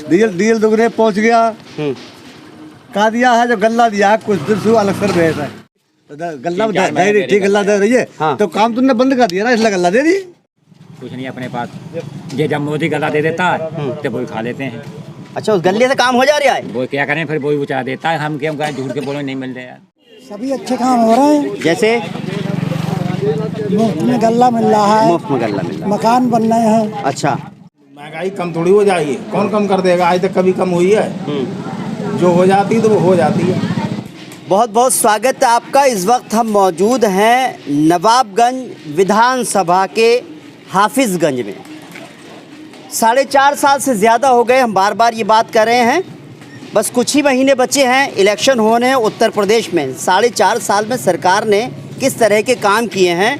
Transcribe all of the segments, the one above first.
Diesel दुगने पहुंच गया। कहा दिया है जो गल्ला दिया है कुछ दिन से अलग सर भेज है गल्ला दे रही ठीक गल्ला दे रही है। हाँ। तो काम तुमने बंद कर दिया ना इसलिए गल्ला दे दी। कुछ नहीं अपने पास ये जब मोदी गला दे देता है तो वही खा लेते हैं। अच्छा उस गले से काम हो जा रहा है। वो क्या करें फिर वही उचरा देता है। हम क्या कहें झूठ के बोलो नहीं मिल रहे यार। सभी अच्छे काम हो रहे हैं। जैसे मुफ्त में गल्ला मिल रहा है। मुफ्त में गल्ला मिल रहा है। मकान बन रहे हैं। अच्छा महंगाई कम थोड़ी हो जाएगी। कौन कम कर देगा? आज तक कभी कम हुई है? जो हो जाती है तो वो हो जाती है। बहुत बहुत स्वागत है आपका। इस वक्त हम मौजूद हैं नवाबगंज विधानसभा के हाफिजगंज में। 4.5 साल से ज़्यादा हो गए, हम बार बार ये बात कर रहे हैं। बस कुछ ही महीने बचे हैं इलेक्शन होने हैं उत्तर प्रदेश में। 4.5 साल में सरकार ने किस तरह के काम किए हैं।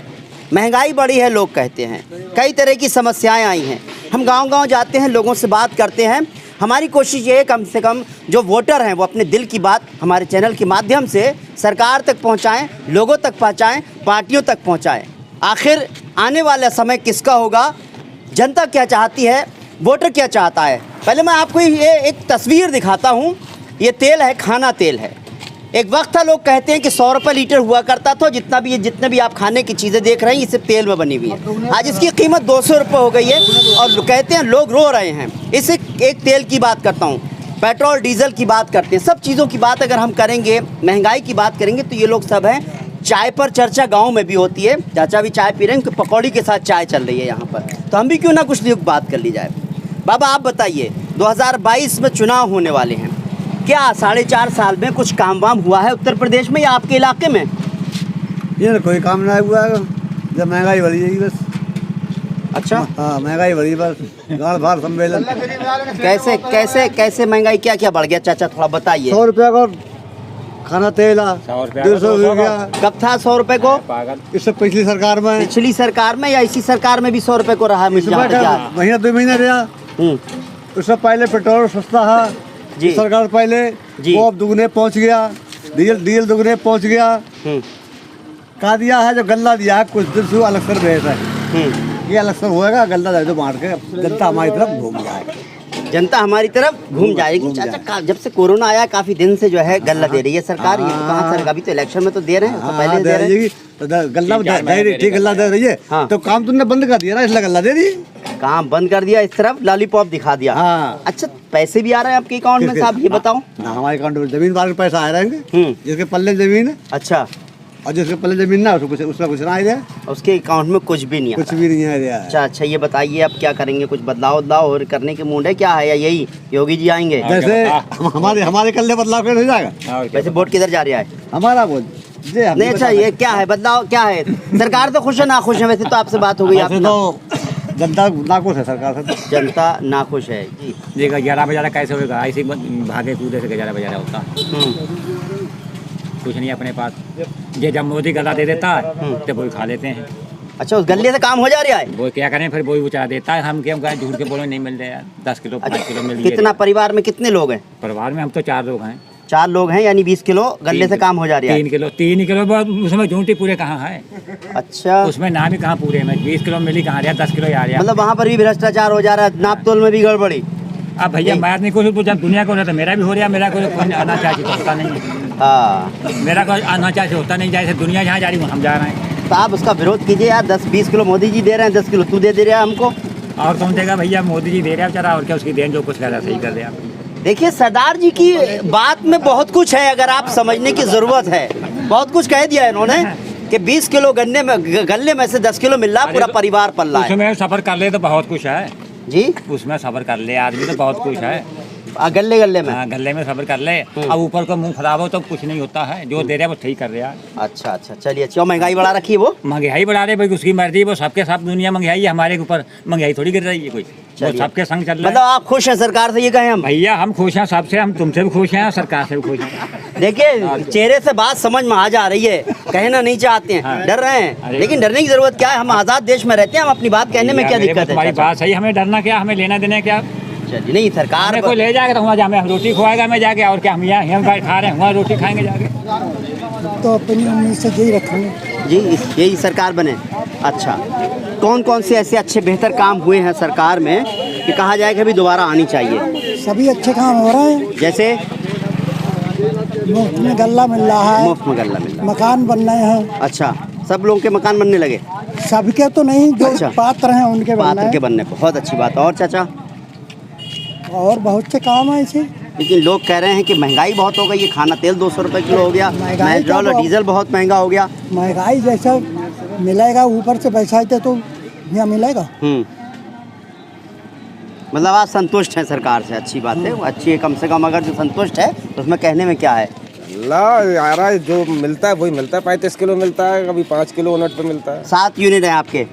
महंगाई बढ़ी है लोग कहते हैं, कई तरह की समस्याएं आई हैं। हम गांव-गांव जाते हैं, लोगों से बात करते हैं। हमारी कोशिश ये है कम से कम जो वोटर हैं वो अपने दिल की बात हमारे चैनल के माध्यम से सरकार तक पहुंचाएं, लोगों तक पहुंचाएं, पार्टियों तक पहुंचाएं। आखिर आने वाला समय किसका होगा, जनता क्या चाहती है, वोटर क्या चाहता है। पहले मैं आपको ये एक तस्वीर दिखाता हूँ। ये तेल है, खाना तेल है। एक वक्त था लोग कहते हैं कि 100 रुपये लीटर हुआ करता था। जितने भी आप खाने की चीज़ें देख रहे हैं ये सिर्फ तेल में बनी हुई है। आज इसकी कीमत 200 रुपये हो गई है और कहते हैं लोग रो रहे हैं। इस एक तेल की बात करता हूँ, पेट्रोल डीजल की बात करते हैं, सब चीज़ों की बात अगर हम करेंगे, महंगाई की बात करेंगे तो ये लोग सब हैं। चाय पर चर्चा गाँव में भी होती है। चाचा भी चाय पी रहे हैं, पकौड़ी के साथ चाय चल रही है यहाँ पर। तो हम भी क्यों ना कुछ लोग बात कर ली जाए। बाबा आप बताइए, 2022 में चुनाव होने वाले हैं, क्या 4.5 साल में कुछ काम वाम हुआ है उत्तर प्रदेश में या आपके इलाके में? ये कोई काम ना हुआ है, जब महंगाई बढ़ी है बस। अच्छा हाँ महंगाई बढ़ी बस, गाड़ भाड़ सम्मेलन। कैसे कैसे कैसे महंगाई क्या क्या बढ़ गया चाचा, थोड़ा बताइए। 100 रुपये का खाना तेल 150 हो गया। कब था 100 रुपये को? इससे पिछली सरकार में। पिछली सरकार में या इसी सरकार में भी 100 रुपये को रहा है? महीना 2 महीने रहा। उससे पहले पेट्रोल सस्ता है जी, सरकार पहले जी। वो अब दुगने पहुंच गया। डीजल दुगने पहुंच गया। कहा दिया है जो गल्ला दिया है कुछ दिन से अलग सर भेज है। ये अलग सर होएगा, गल्ला दे दो बांट के, जनता हमारी तरफ घूम जाएगी। जनता हमारी तरफ घूम जाएगी। चाचा जब से कोरोना आया काफी दिन से जो है गल्ला दे रही है सरकार। ये कहाँ सर, अभी तो इलेक्शन में तो दे रहे हैं, तो पहले दे रहे हैं। गल्ला दे रही ठीक गल्ला दे रही है। तो काम तुमने बंद कर दिया ना इसलिए गल्ला दे दी। काम बंद कर दिया, इस तरफ लॉलीपॉप दिखा दिया। हाँ। अच्छा पैसे भी आ रहे हैं आपके अकाउंट में साहब, ये बताओ ना। हमारे अकाउंट में जमीन वाले पैसा आ रहेंगे, जिसके पल्ले जमीन है। अच्छा और जिसके पल्ले जमीन ना उसका कुछ ना आया, उसके अकाउंट में कुछ भी नहीं, कुछ भी नहीं आया। अच्छा ये बताइए अब क्या करेंगे, कुछ बदलाव और करने के मूड है क्या है, या यही योगी जी आएंगे? वैसे हमारे कल बदलाव कैसे हो जाएगा? वैसे वोट किधर जा रहा है हमारा वोट नहीं? अच्छा ये क्या है बदलाव, क्या है? सरकार तो खुश है ना खुश है? वैसे तो आपसे बात हो गई, आपसे तो जनता नाखुश है सरकार से। जनता नाखुश है जी। देखा 11 बजा कैसे होगा, ऐसे भागे कूदे से 11 बजा होता। कुछ नहीं अपने पास ये जब मोदी गला दे देता है तो वही खा लेते हैं। अच्छा उस गले से काम हो जा रहा है। वो क्या करें फिर वही उचरा देता है। हम क्या कहें झूठ के बोलो नहीं मिल रहे यार। 10 किलो 5 किलो मिल। कितना परिवार में कितने लोग हैं? परिवार में हम तो 4 लोग हैं। 4 लोग हैं, यानी 20 किलो गले से काम हो जा रहा है। 3 किलो उसमें झूठी पूरे कहाँ है? अच्छा उसमें नाम ही कहाँ पूरे में 20 किलो मिली कहाँ रहा, 10 किलो आ रहा। मतलब वहाँ पर भी भ्रष्टाचार हो जा रहा है, नाप तोल में भी गड़बड़ी। अब भैया मैं नहीं कुछ जब दुनिया को तो मेरा भी हो रहा, मेरा कोई आना चाहिए तो होता नहीं। हाँ मेरा कोई आना चाहिए होता नहीं, जैसे दुनिया जहाँ जा रही हम जा रहे हैं। तो आप उसका विरोध कीजिए यार। 10-20 किलो मोदी जी दे रहे हैं, 10 किलो तू दे रहा है हमको। और कौन देगा भैया? मोदी जी दे रहे हैं बेचारा, और क्या उसकी देन जो कुछ कर रहा सही कर रहे हैं। देखिए सरदार जी की बात में बहुत कुछ है, अगर आप समझने की ज़रूरत है। बहुत कुछ कह दिया इन्होंने कि 20 किलो गन्ने में से 10 किलो मिल रहा, पूरा परिवार पल रहा है। उसमें सफ़र कर ले तो बहुत कुछ है जी। उसमें सफ़र कर ले आदमी तो बहुत कुछ है। गले में? हाँ गले में सफ़र कर ले। अब ऊपर को मुंह खराब हो तो कुछ नहीं होता है, जो दे रहा है वो ठीक कर रहा है। अच्छा चलिए। अच्छा महंगाई बढ़ा रखी है वो? महंगाई बढ़ा रहे भाई, उसकी मर्जी, वो सबके सब दुनिया महंगाई है, हमारे ऊपर महंगाई थोड़ी गिर रही है कोई, वो सबके संग चल रहा है। मतलब आप खुश हैं सरकार से, ये कहें हम? भैया हम खुश हैं सबसे, हम तुमसे भी खुश हैं, सरकार से भी खुश हैं। देखिए चेहरे से बात समझ में आ जा रही है, कहना नहीं चाहते हैं, डर रहे हैं, लेकिन डरने की जरूरत क्या है? हम आज़ाद देश में रहते हैं, हम अपनी बात कहने में क्या दिक्कत है? हमारी बात सही, हमें डरना क्या, हमें लेना देना क्या? नहीं सरकार को ले जाएगा तो वहाँ हमें रोटी खुआएगा, मैं जाके, और क्या हम यहाँ खा रहे हैं, वहाँ रोटी खाएंगे जाके। तो अपनी उम्मीद से यही रखेंगे जी, यही सरकार बने। अच्छा कौन कौन से ऐसे अच्छे बेहतर काम हुए हैं सरकार में कि कहा जाए कि अभी दोबारा आनी चाहिए? सभी अच्छे काम हो रहे हैं। जैसे मुफ्त में गल्ला मिल रहा है, मुफ्त में गल्ला मिल रहा मकान बन रहे हैं। है। अच्छा, सब लोगों के मकान बनने लगे? सबके तो नहीं, जो अच्छा। पात्र हैं उनके बन पात्र रहे के हैं। बनने को, बहुत अच्छी बात है। और चाचा? और बहुत से काम है ऐसे। लेकिन लोग कह रहे हैं कि महंगाई बहुत हो गई है, खाना तेल 200 रुपये किलो हो गया, महंगाई पेट्रोल और तो- डीजल बहुत महंगा हो गया। महंगाई जैसा मिलेगा ऊपर से पैसा देते तो यहाँ मिलेगा। मतलब आप संतुष्ट हैं सरकार से, अच्छी बात है, वो अच्छी है कम से कम। अगर जो संतुष्ट है तो उसमें कहने में क्या है? ला आ रहा है, जो मिलता है वही मिलता है। 35 किलो मिलता है, कभी 5 किलो यूनिट पे मिलता है। 7 यूनिट है आपके?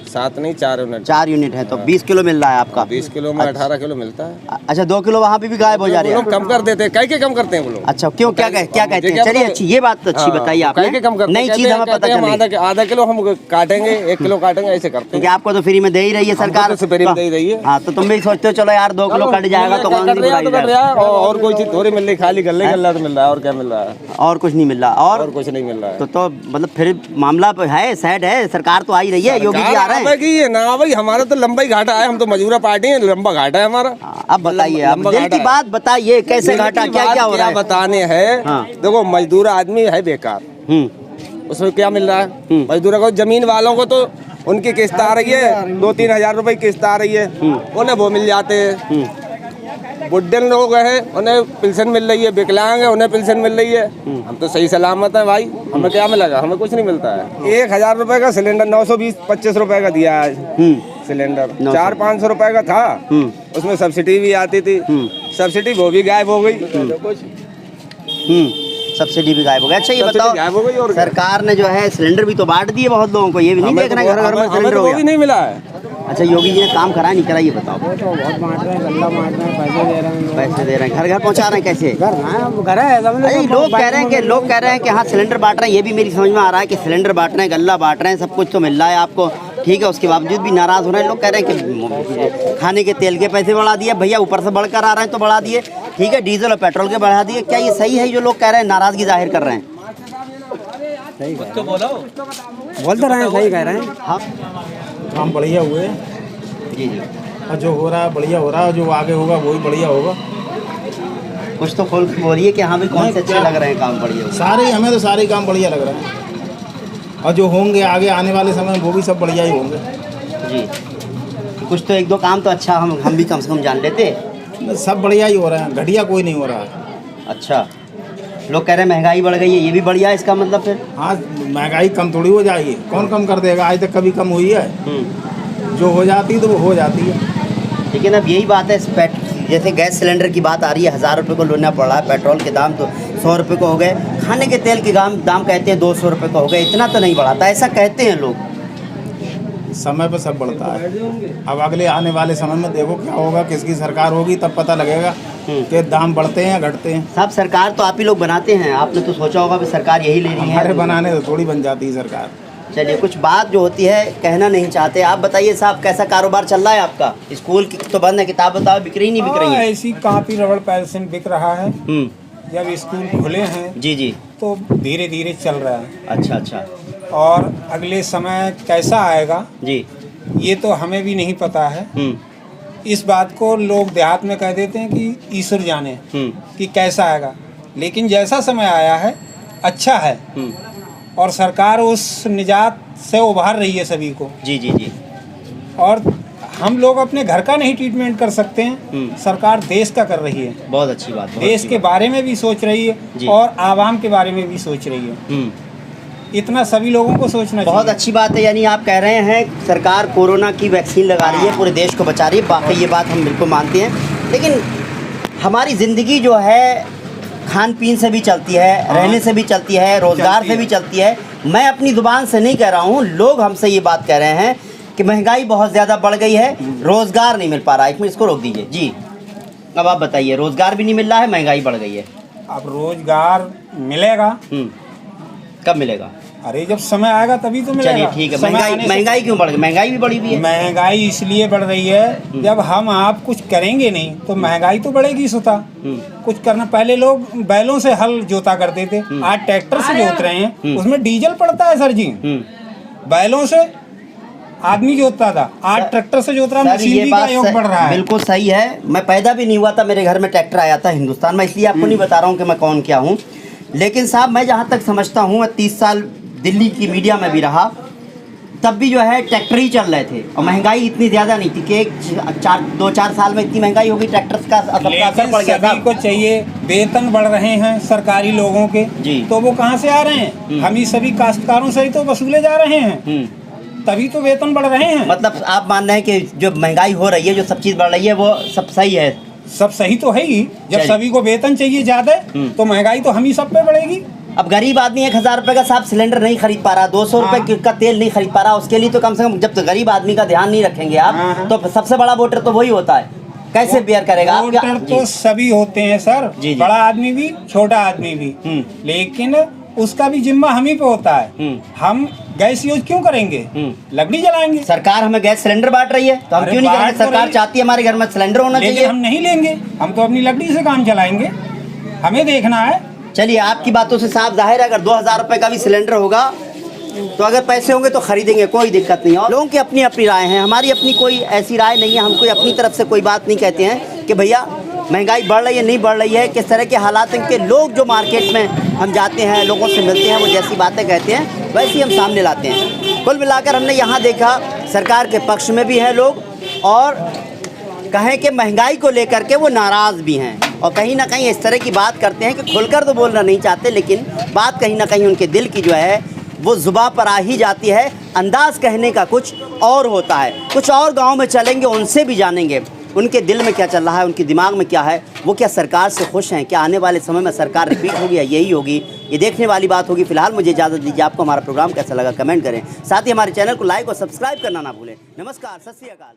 7 नहीं, 4 यूनिट। 4 यूनिट है तो 20 किलो मिल रहा है आपका। 20 किलो में 18 किलो मिलता है। अच्छा, 2 किलो वहाँ पे भी गायब हो जा रहे वो लोग हैं। कम कर देते हैं, कह के कम करते हैं वो लोग। अच्छा, क्यों, क्या कहते हैं? चलिए, अच्छी ये बात अच्छी बताइए कह के आपने, कम करते हैं। नई चीज कहते हमें हैं, पता कहते हैं, चली। आधा किलो हम काटेंगे, 1 किलो काटेंगे, ऐसे करते क्योंकि हैं। आपको तो फ्री में दे ही रही है सरकार। तो फ्री में दे ही रही है। हाँ, तो तुम भी सोचते हो चलो यार 2 किलो कट जाएगा तो कौन सी बुराई है? और कोई चीज थोड़ी मिल रही, खाली गल्ला तो मिल रहा है, और क्या मिल रहा है? और कुछ नहीं मिल रहा। और कुछ नहीं मिल रहा है। तो मतलब फिर मामला है, सैड है। सरकार तो आ ही रही है, योगी जी आ रहे हैं। की ना भाई, हमारा तो लंबा ही घाटा है। हम तो मजदूर पार्टी है, लंबा घाटा है हमारा। अब बताइए, अब लंबा दिल घाटा की है। बात बताइए, कैसे घाटा, क्या क्या हो रहा है? बताने हैं। हाँ। देखो, मजदूर आदमी है बेकार, उसमें क्या मिल रहा है? मजदूरों को, जमीन वालों को तो उनकी किस्त आ रही है, 2-3 हजार रुपए की किस्त आ रही है, उन्हें वो मिल जाते हैं। बुढ़े लोग हैं, उन्हें पेंशन मिल रही है। विकलांग है, उन्हें पेंशन मिल रही है। हम तो सही सलामत है भाई, हमें क्या मिलेगा? हमें कुछ नहीं मिलता है। 1000 रुपए का सिलेंडर 920-25 रुपए का दिया आज सिलेंडर। 400-500 रुपए का था, उसमें सब्सिडी भी आती थी। सब्सिडी वो भी गायब हो गई। सब्सिडी भी गायब हो गया। अच्छा, ये सब्सिडी गायब हो गई। बताओ, और सरकार ने जो है सिलेंडर भी तो बांट दिए बहुत लोगों को, ये भी नहीं देखना है घर घर में सिलेंडर हो वो भी गया। नहीं मिला है। अच्छा, योगी जी ने काम करा नहीं करा, ये बताओ। बहुत बांट रहे हैं, गल्ला बांट रहे हैं, पैसे दे रहे हैं। पैसे दे रहे हैं, घर घर पहुंचा रहे हैं, कैसे? घर है अरे लोग कह रहे हैं कि हाँ सिलेंडर बांट रहे हैं। ये भी मेरी समझ में आ रहा है कि सिलेंडर बांट रहे हैं, गल्ला बांट रहे हैं, सब कुछ तो मिल रहा है आपको, ठीक है। उसके बावजूद भी नाराज हो रहे हैं लोग, कह रहे हैं कि खाने के तेल के पैसे बढ़ा दिए भैया, ऊपर से बढ़कर आ रहे हैं तो बढ़ा दिए, ठीक है। डीजल और पेट्रोल के बढ़ा दिए। क्या ये सही है जो लोग कह रहे हैं, नाराजगी जाहिर कर रहे हैं? बोल तो रहे हैं, सही कह रहे हैं। हाँ काम बढ़िया हुए, जी जी, और जो हो रहा है बढ़िया हो रहा है, जो आगे होगा वही बढ़िया होगा। कुछ तो खोल के बोलिए कि हाँ भी कौन से अच्छे लग रहे हैं काम बढ़िया? सारे हमें तो सारे काम बढ़िया लग रहे हैं, और जो होंगे आगे आने वाले समय में वो भी सब बढ़िया ही होंगे जी। कुछ तो 1-2 काम तो अच्छा हम भी कम से कम जान लेते। सब बढ़िया ही हो रहे हैं, घटिया कोई नहीं हो रहा है। अच्छा, लोग कह रहे हैं महंगाई बढ़ गई है, ये भी बढ़िया है इसका मतलब फिर? हाँ, महंगाई कम थोड़ी हो जाएगी, कौन कम कर देगा? आज तक कभी कम हुई है? जो हो जाती तो वो हो जाती है। लेकिन अब यही बात है, जैसे गैस सिलेंडर की बात आ रही है, 1000 रुपये को लेना पड़ रहा है, पेट्रोल के दाम तो 100 रुपये को हो गए, खाने के तेल के दाम कहते हैं 200 रुपये को हो गए। इतना तो नहीं बढ़ाता, ऐसा कहते हैं लोग। समय पर सब बढ़ता है। अब अगले आने वाले समय में देखो क्या होगा, किसकी सरकार होगी, तब पता लगेगा कि दाम बढ़ते हैं या घटते हैं। साहब, सरकार तो आप ही लोग बनाते हैं, आपने तो सोचा होगा कि सरकार यही ले रही है। हमारे बनाने तो थोड़ी बन जाती है सरकार। चलिए, कुछ बात जो होती है कहना नहीं चाहते। आप बताइए साहब, कैसा कारोबार चल रहा है आपका? स्कूल की तो बंद है, किताब बताओ बिक रही नहीं बिक रही है? ऐसी कापी रबड़ पेंसिल बिक रहा है। जब स्कूल खुले हैं जी जी, तो धीरे धीरे चल रहा है। अच्छा अच्छा और अगले समय कैसा आएगा जी, ये तो हमें भी नहीं पता है। इस बात को लोग देहात में कह देते हैं कि ईश्वर जाने कि कैसा आएगा, लेकिन जैसा समय आया है अच्छा है, और सरकार उस निजात से उभार रही है सभी को। जी जी जी। और हम लोग अपने घर का नहीं ट्रीटमेंट कर सकते हैं, सरकार देश का कर रही है। बहुत अच्छी बात, देश के बारे में भी सोच रही है और आवाम के बारे में भी सोच रही है। इतना सभी लोगों को सोचना चाहिए। बहुत अच्छी बात है। यानी आप कह रहे हैं सरकार कोरोना की वैक्सीन लगा रही है, पूरे देश को बचा रही है, बाकी ये बात हम बिल्कुल मानते हैं। लेकिन हमारी ज़िंदगी जो है खान पीन से भी चलती है, रहने से भी चलती है, रोज़गार से भी चलती है। मैं अपनी ज़ुबान से नहीं कह रहा हूँ, लोग हमसे ये बात कह रहे हैं कि महंगाई बहुत ज़्यादा बढ़ गई है, रोज़गार नहीं मिल पा रहा है। एक मिनट इसको रोक दीजिए जी। अब आप बताइए, रोज़गार भी नहीं मिल रहा है, महंगाई बढ़ गई है। अब रोजगार मिलेगा, कब मिलेगा? अरे जब समय आएगा तभी तो मिलेगा। चलिए ठीक है। समय आने से- महंगाई क्यों बढ़ गई? महंगाई भी बढ़ी हुई है। महंगाई इसलिए बढ़ रही है, जब हम आप कुछ करेंगे नहीं तो महंगाई तो बढ़ेगी स्वतः। कुछ करना, पहले लोग बैलों से हल जोता करते थे, आज ट्रैक्टर से जोत रहे हैं, उसमें डीजल पड़ता है सर जी। बैलों से आदमी जोतता था, आज ट्रैक्टर से जोत रहा, सर, मशीनरी का योग बढ़ रहा है। बिल्कुल सही है। मैं पैदा भी नहीं हुआ था, मेरे घर में ट्रैक्टर आया था हिंदुस्तान में, इसलिए आपको नहीं बता रहा हूँ कि मैं कौन क्या हूँ। लेकिन साहब मैं जहाँ तक समझता हूँ, मैं 30 साल दिल्ली की मीडिया में भी रहा, तब भी जो है ट्रैक्टर ही चल रहे थे और महंगाई इतनी ज़्यादा नहीं थी कि 2-4 साल में इतनी महंगाई होगी, ट्रैक्टर्स का असर पड़ गया। सभी को चाहिए, वेतन बढ़ रहे हैं सरकारी लोगों के, तो वो कहाँ से आ रहे हैं? हम ही सभी काश्तकारों से ही तो वसूले जा रहे हैं, तभी तो वेतन बढ़ रहे हैं। मतलब आप मान रहे हैं कि जो महंगाई हो रही है, जो सब चीज़ बढ़ रही है, वो सब सही है? सब सही तो है ही। जब सभी को वेतन चाहिए ज्यादा, तो महंगाई तो हम ही सब पे बढ़ेगी। अब गरीब आदमी 1000 रुपए का साहब सिलेंडर नहीं खरीद पा रहा, 200 रुपए का तेल नहीं खरीद पा रहा, उसके लिए तो कम से कम जब तो गरीब आदमी का ध्यान नहीं रखेंगे आप, तो सबसे बड़ा वोटर तो वही होता है, कैसे बेयर करेगा? वोटर तो सभी होते हैं सर, बड़ा आदमी भी, छोटा आदमी भी, लेकिन उसका भी जिम्मा हम ही पे होता है। हम गैस यूज क्यों करेंगे? लकड़ी जलाएंगे। सरकार हमें गैस सिलेंडर बांट रही है, तो हम क्यों नहीं करेंगे? सरकार चाहती है हमारे घर में सिलेंडर होना चाहिए, हम नहीं लेंगे, हम तो अपनी लकड़ी से काम चलाएंगे, हमें देखना है। चलिए, आपकी बातों से साफ जाहिर है, अगर 2000 रुपए का भी सिलेंडर होगा तो अगर पैसे होंगे तो खरीदेंगे, कोई दिक्कत नहीं है। लोगों की अपनी अपनी राय है, हमारी अपनी कोई ऐसी राय नहीं है, हम कोई अपनी तरफ से कोई बात नहीं कहते हैं कि भैया महंगाई बढ़ रही है नहीं बढ़ रही है, किस तरह के हालात हैं। के लोग जो मार्केट में हम जाते हैं, लोगों से मिलते हैं, वो जैसी बातें कहते हैं वैसी हम सामने लाते हैं। कुल मिलाकर हमने यहाँ देखा सरकार के पक्ष में भी है लोग, और कहें कि महंगाई को लेकर के वो नाराज़ भी हैं, और कहीं ना कहीं इस तरह की बात करते हैं कि खुलकर तो बोलना नहीं चाहते, लेकिन बात कहीं ना कहीं उनके दिल की जो है वो ज़ुबान पर आ ही जाती है। अंदाज़ कहने का कुछ और होता है। कुछ और गांव में चलेंगे, उनसे भी जानेंगे उनके दिल में क्या चल रहा है, उनके दिमाग में क्या है, वो क्या सरकार से खुश हैं, क्या आने वाले समय में सरकार रिपीट होगी या यही होगी, ये देखने वाली बात होगी। फिलहाल मुझे इजाज़त दीजिए। आपको हमारा प्रोग्राम कैसा लगा कमेंट करें, साथ ही हमारे चैनल को लाइक और सब्सक्राइब करना ना भूलें। नमस्कार, सत श्री अकाल।